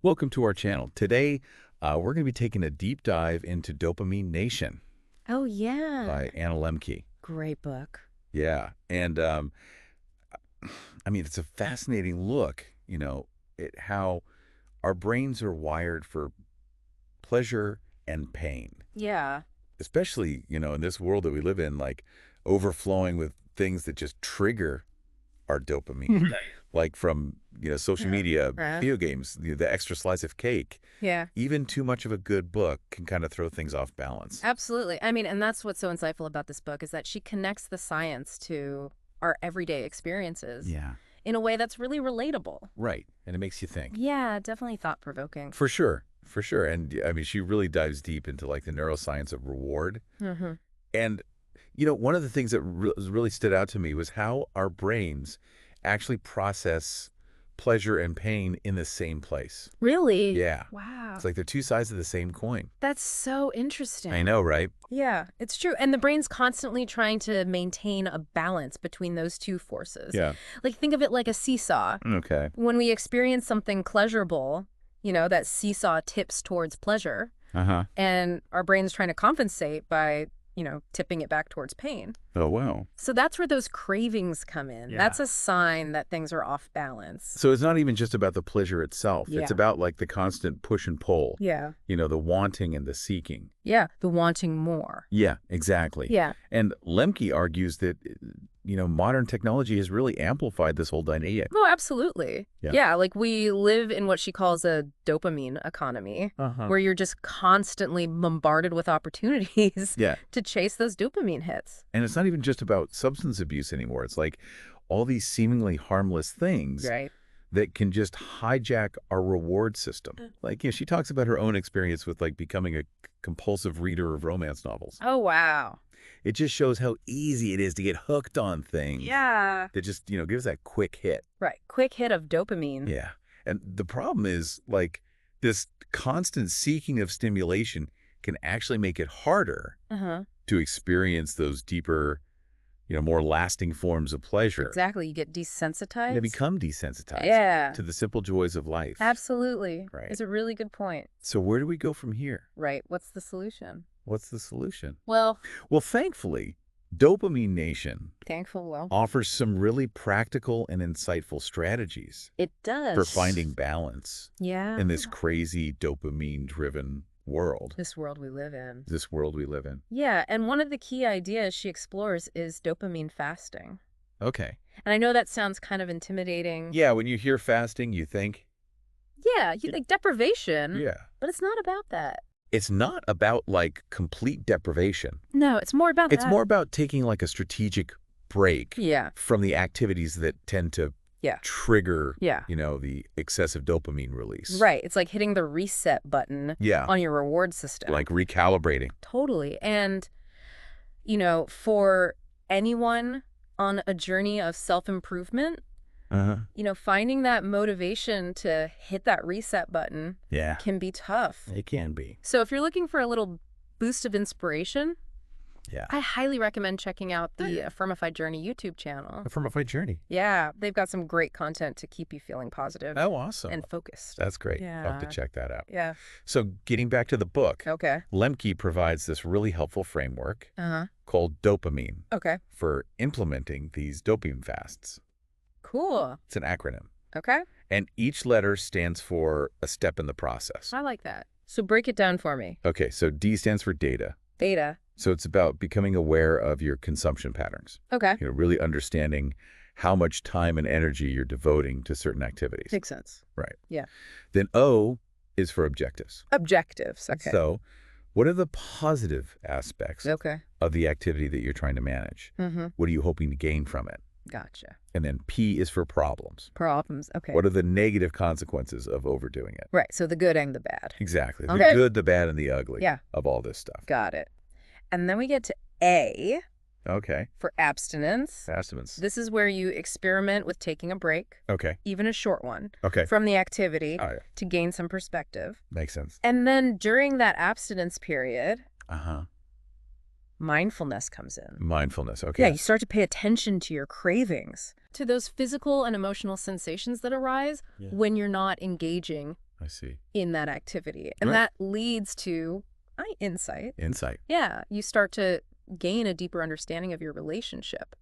Welcome to our channel. Today, we're going to be taking a deep dive into Dopamine Nation Oh, yeah. by Anna Lembke. Great book. Yeah, and I mean, it's a fascinating look, at how our brains are wired for pleasure and pain, Yeah. especially, in this world that we live in, like overflowing with things that just trigger our dopamine, like from, social media, Right. video games, the extra slice of cake. Yeah. Even too much of a good book can kind of throw things off balance. Absolutely. I mean, and that's what's so insightful about this book is that she connects the science to our everyday experiences Yeah. in a way that's really relatable. Right. And it makes you think. Yeah, definitely thought-provoking. For sure. For sure. And I mean, she really dives deep into like the neuroscience of reward. Mm-hmm. And, one of the things that really stood out to me was how our brains actually process pleasure and pain in the same place. Really? Yeah. Wow. It's like they're two sides of the same coin. That's so interesting. I know, right? Yeah, it's true. And the brain's constantly trying to maintain a balance between those two forces. Yeah. Like, think of it like a seesaw. Okay. When we experience something pleasurable, that seesaw tips towards pleasure, Uh-huh. and our brain's trying to compensate by, tipping it back towards pain. Oh, wow. So that's where those cravings come in. Yeah. That's a sign that things are off balance. So it's not even just about the pleasure itself. Yeah. It's about like the constant push and pull. Yeah. The wanting and the seeking. Yeah. The wanting more. Yeah, exactly. Yeah. And Lemke argues that, modern technology has really amplified this whole dynamic. Oh, absolutely. Yeah. Yeah. Like we live in what she calls a dopamine economy, where you're just constantly bombarded with opportunities Yeah. to chase those dopamine hits. And it's not even just about substance abuse anymore. It's like all these seemingly harmless things Right. that can just hijack our reward system. Like, she talks about her own experience with like becoming a compulsive reader of romance novels. Oh, wow. It just shows how easy it is to get hooked on things. Yeah. That just, gives that quick hit. Right. Quick hit of dopamine. Yeah. And the problem is like this constant seeking of stimulation can actually make it harder Uh-huh. to experience those deeper, more lasting forms of pleasure. Exactly. You get desensitized. They become desensitized Yeah. to the simple joys of life. Absolutely. Right. It's a really good point. So where do we go from here? Right. What's the solution? What's the solution? Well, Thankfully, Dopamine Nation thankful. offers some really practical and insightful strategies It does. for finding balance Yeah. in this crazy dopamine-driven world. This world we live in. This world we live in. Yeah. And one of the key ideas she explores is dopamine fasting. Okay. And I know that sounds kind of intimidating. Yeah, when you hear fasting, you think, Yeah. You like deprivation. yeah. But it's not about that. It's not about like complete deprivation. No, it's more about It's that. more about taking like a strategic break Yeah. from the activities that tend to Yeah. trigger, Yeah. the excessive dopamine release. Right. It's like hitting the reset button Yeah. on your reward system. Like recalibrating. Totally. And, for anyone on a journey of self-improvement, Uh-huh. finding that motivation to hit that reset button Yeah. can be tough. It can be. So if you're looking for a little boost of inspiration, Yeah. I highly recommend checking out the Affirmifyjourney YouTube channel. Affirmifyjourney. Yeah, they've got some great content to keep you feeling positive Oh, awesome. and focused. That's great. I'll have to Yeah. check that out. Yeah. So getting back to the book, Okay. Lemke provides this really helpful framework Uh-huh. called dopamine Okay. for implementing these dopamine fasts. Cool. It's an acronym. Okay. And each letter stands for a step in the process. I like that. So break it down for me. Okay, so D stands for data. Data. So it's about becoming aware of your consumption patterns. Okay. Really understanding how much time and energy you're devoting to certain activities. Makes sense. Right. Yeah. Then O is for objectives. Objectives. Okay. So what are the positive aspects Okay. of the activity that you're trying to manage? Mm-hmm. What are you hoping to gain from it? Gotcha. And then P is for problems. Problems. Okay. What are the negative consequences of overdoing it? Right. So the good and the bad. Exactly. The Okay. good, the bad, and the ugly Yeah. of all this stuff. Got it. And then we get to A Okay. for abstinence. Abstinence. This is where you experiment with taking a break, Okay. even a short one, Okay. from the activity All right. to gain some perspective. Makes sense. And then during that abstinence period, Uh-huh. mindfulness comes in. Mindfulness. Okay. Yeah, you start to pay attention to your cravings, to those physical and emotional sensations that arise Yeah. when you're not engaging I see. in that activity. And that leads to insight. Insight. Yeah. You start to gain a deeper understanding of your relationship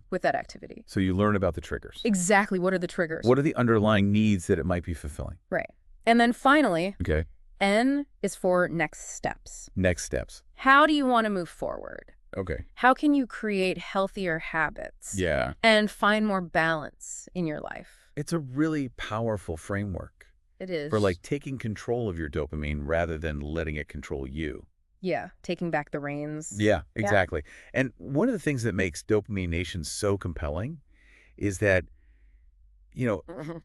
with that activity. So you learn about the triggers. Exactly. What are the triggers? What are the underlying needs that it might be fulfilling? Right. And then finally, Okay. N is for next steps. Next steps. How do you want to move forward? Okay. How can you create healthier habits? Yeah. And find more balance in your life? It's a really powerful framework. It is. For like taking control of your dopamine rather than letting it control you. Yeah. Taking back the reins. Yeah, exactly. Yeah. And one of the things that makes Dopamine Nation so compelling is that,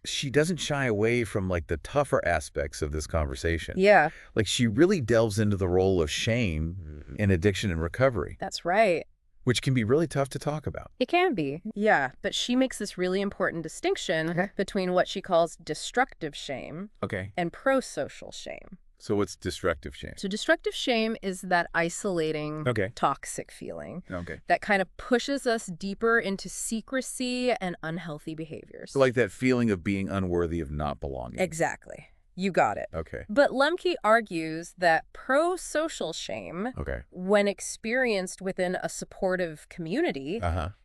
she doesn't shy away from like the tougher aspects of this conversation. Yeah. Like she really delves into the role of shame in addiction and recovery. That's right. Which can be really tough to talk about. It can be. Yeah. But she makes this really important distinction between what she calls destructive shame and pro-social shame. So what's destructive shame? So destructive shame is that isolating, toxic feeling that kind of pushes us deeper into secrecy and unhealthy behaviors. So like that feeling of being unworthy of not belonging. Exactly. You got it. Okay. But Lembke argues that pro-social shame, when experienced within a supportive community,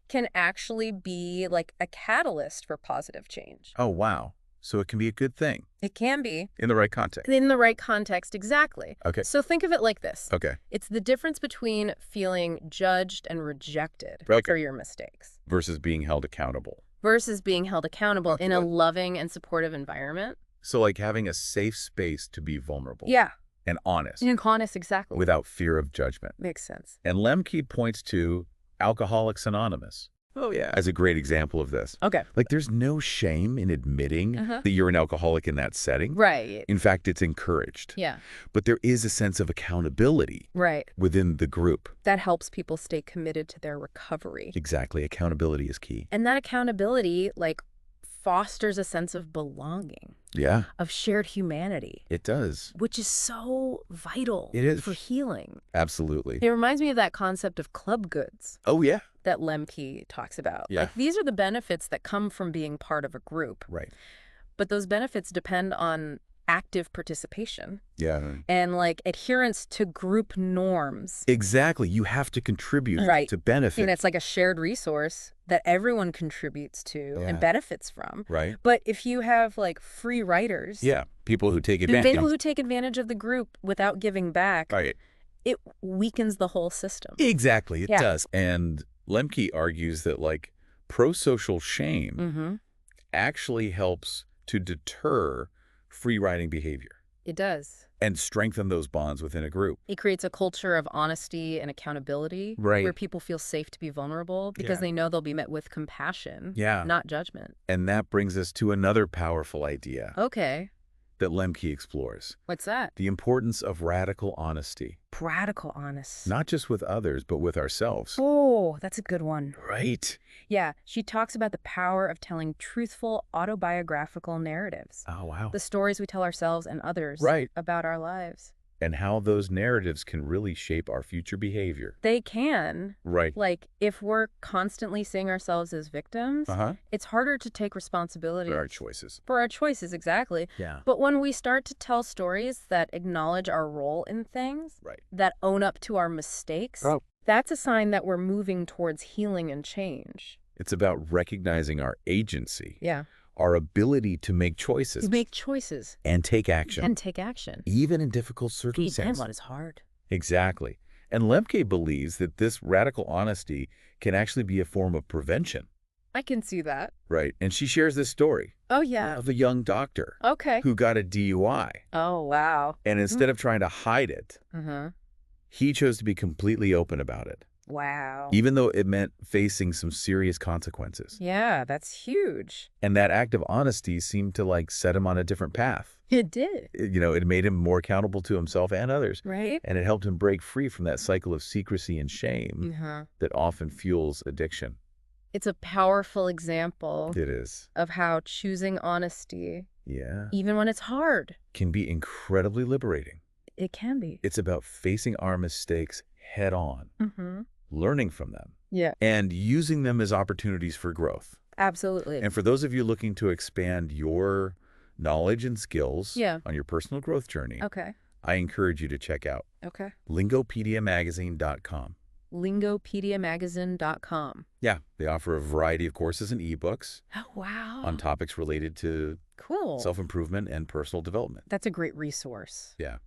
can actually be like a catalyst for positive change. Oh, wow. So it can be a good thing. It can be. In the right context. In the right context, exactly. Okay. So think of it like this. Okay. It's the difference between feeling judged and rejected for your mistakes. Versus being held accountable. Versus being held accountable in a loving and supportive environment. So like having a safe space to be vulnerable. Yeah. And honest. And honest, exactly. Without fear of judgment. Makes sense. And Lembke points to Alcoholics Anonymous. Oh, yeah. As a great example of this. Okay. Like, there's no shame in admitting that you're an alcoholic in that setting. Right. In fact, it's encouraged. Yeah. But there is a sense of accountability within the group. That helps people stay committed to their recovery. Exactly. Accountability is key. And that accountability, like, fosters a sense of belonging. Yeah. Of shared humanity. It does. Which is so vital for healing. Absolutely. It reminds me of that concept of club goods. Oh, yeah. That Lembke talks about. Yeah. Like, these are the benefits that come from being part of a group. Right. But those benefits depend on active participation. Yeah. And like adherence to group norms. Exactly. You have to contribute to benefit. And it's like a shared resource that everyone contribits to and benefits from. Right. But if you have like free riders. Yeah. People who take advantage. People who take advantage of the group without giving back. Right. It weakens the whole system. Exactly. It does. And Lembke argues that like pro-social shame actually helps to deter free riding behavior. It does. And strengthen those bonds within a group. It creates a culture of honesty and accountability. Right. Where people feel safe to be vulnerable because they know they'll be met with compassion. Yeah. Not judgment. And that brings us to another powerful idea. Okay. That Lembke explores. What's that? The importance of radical honesty. Radical honesty. Not just with others, but with ourselves. Oh, that's a good one. Right. Yeah, she talks about the power of telling truthful autobiographical narratives. Oh, wow. The stories we tell ourselves and others about our lives. And how those narratives can really shape our future behavior. They can. Right. Like, if we're constantly seeing ourselves as victims, it's harder to take responsibility. For our choices. For our choices, exactly. Yeah. But when we start to tell stories that acknowledge our role in things, that own up to our mistakes, that's a sign that we're moving towards healing and change. It's about recognizing our agency. Yeah. Our ability to make choices. To make choices. And take action. And take action. Even in difficult circumstances. And what is hard. Exactly. And Lembke believes that this radical honesty can actually be a form of prevention. I can see that. Right. And she shares this story. Oh, yeah. Of a young doctor. Okay. Who got a DUI. Oh, wow. And instead of trying to hide it, he chose to be completely open about it. Wow. Even though it meant facing some serious consequences. Yeah, that's huge. And that act of honesty seemed to like set him on a different path. It did. It made him more accountable to himself and others. Right. And it helped him break free from that cycle of secrecy and shame that often fuels addiction. It's a powerful example. It is. Of how choosing honesty, even when it's hard, can be incredibly liberating. It can be. It's about facing our mistakes head on. Learning from them. Yeah. And using them as opportunities for growth. Absolutely. And for those of you looking to expand your knowledge and skills Yeah. on your personal growth journey, Okay. I encourage you to check out Okay. lingopediamagazine.com. Lingopediamagazine.com. Yeah, they offer a variety of courses and ebooks Oh, wow. on topics related to Cool. self-improvement and personal development. That's a great resource. Yeah,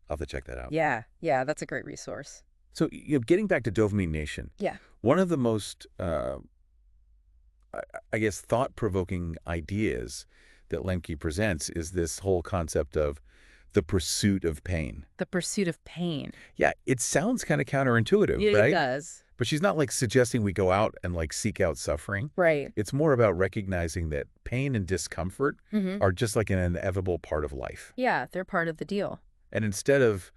I'll have to check that out. Yeah. Yeah, that's a great resource. So, getting back to Dopamine Nation, Yeah. one of the most, I guess, thought-provoking ideas that Lembke presents is this whole concept of the pursuit of pain. The pursuit of pain. Yeah, it sounds kind of counterintuitive, Yeah, right? it does. But she's not like suggesting we go out and like seek out suffering. Right. It's more about recognizing that pain and discomfort are just like an inevitable part of life. Yeah, they're part of the deal. And instead of,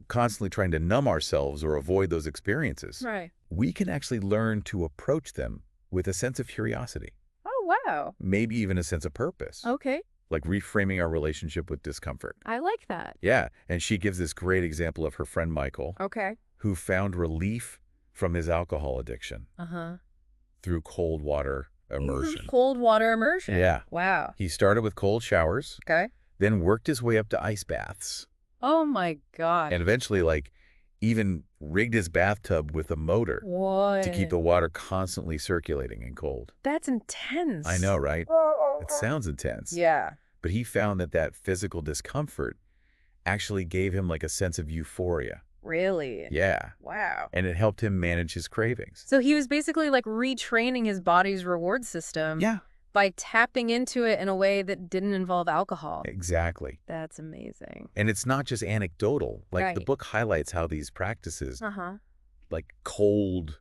constantly trying to numb ourselves or avoid those experiences, Right. we can actually learn to approach them with a sense of curiosity, Oh, wow. maybe even a sense of purpose, Okay. like reframing our relationship with discomfort. I like that. Yeah, and she gives this great example of her friend Michael, Okay. who found relief from his alcohol addiction through cold water immersion. Cold water immersion. Yeah. Wow. He started with cold showers, Okay. then worked his way up to ice baths, Oh, my God. and eventually, even rigged his bathtub with a motor What? to keep the water constantly circulating and cold. That's intense. I know, right? It sounds intense. Yeah. But he found that physical discomfort actually gave him like a sense of euphoria. Really? Yeah. Wow. And it helped him manage his cravings. So he was basically like retraining his body's reward system Yeah, by tapping into it in a way that didn't involve alcohol. exactly. That's amazing. And it's not just anecdotal. The Right. book highlights how these practices, Uh-huh. like cold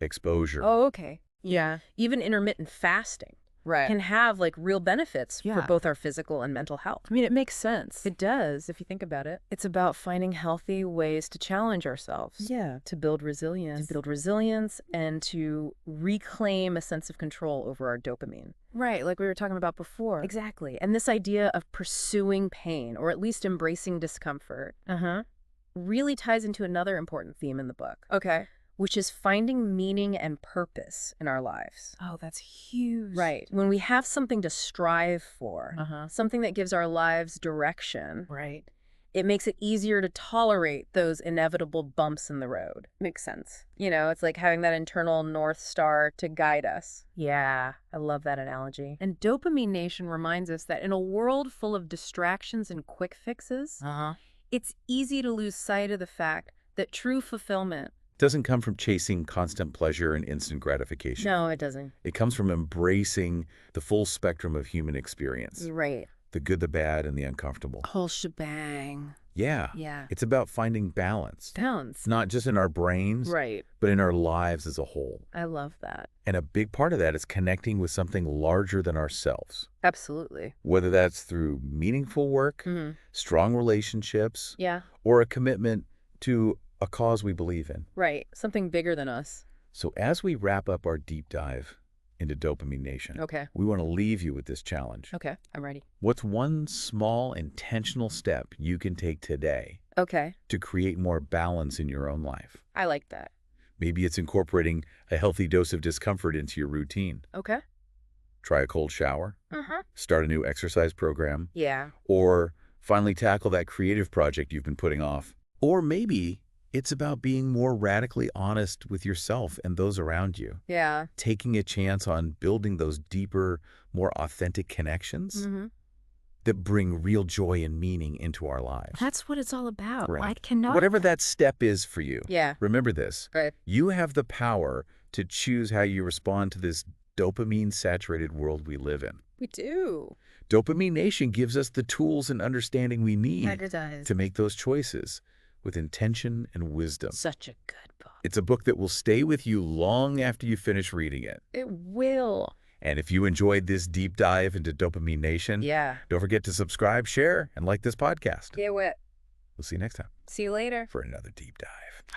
exposure. Oh, okay. Yeah. Even intermittent fasting can have like real benefits for Yeah. both our physical and mental health. I mean, it makes sense. It does, if you think about it. It's about finding healthy ways to challenge ourselves. Yeah. To build resilience. And to reclaim a sense of control over our dopamine. Right, like we were talking about before. Exactly. And this idea of pursuing pain, or at least embracing discomfort, really ties into another important theme in the book, Okay. which is finding meaning and purpose in our lives. Oh, that's huge. Right. When we have something to strive for, something that gives our lives direction, Right. it makes it easier to tolerate those inevitable bumps in the road. Makes sense. It's like having that internal North Star to guide us. Yeah. I love that analogy. And Dopamine Nation reminds us that in a world full of distractions and quick fixes, It's easy to lose sight of the fact that true fulfillment. Doesn't come from chasing constant pleasure and instant gratification. No, it doesn't. It comes from embracing the full spectrum of human experience, Right. the good, the bad, and the uncomfortable. whole shebang. Yeah. Yeah. It's about finding balance, Sounds. not just in our brains, Right. but in our lives as a whole. I love that. And a big part of that is connecting with something larger than ourselves, Absolutely. whether that's through meaningful work, strong relationships, Yeah. or a commitment to a cause we believe in. Right. Something bigger than us. So as we wrap up our deep dive into Dopamine Nation, Okay. we want to leave you with this challenge. Okay. I'm ready. What's one small intentional step you can take today Okay. to create more balance in your own life? I like that. Maybe it's incorporating a healthy dose of discomfort into your routine. Okay. Try a cold shower, start a new exercise program, Yeah. or finally tackle that creative project you've been putting off. Or maybe it's about being more radically honest with yourself and those around you, Yeah. taking a chance on building those deeper, more authentic connections that bring real joy and meaning into our lives. That's what it's all about. Right. I cannot. Whatever that step is for you, Yeah. remember this. Right. You have the power to choose how you respond to this dopamine-saturated world we live in. We do. Dopamine Nation gives us the tools and understanding we need It does. to make those choices with intention and wisdom. Such a good book. It's a book that will stay with you long after you finish reading it. It will. And if you enjoyed this deep dive into Dopamine Nation, Yeah. don't forget to subscribe, share, and like this podcast. Get wet. We'll see you next time See you later. for another deep dive.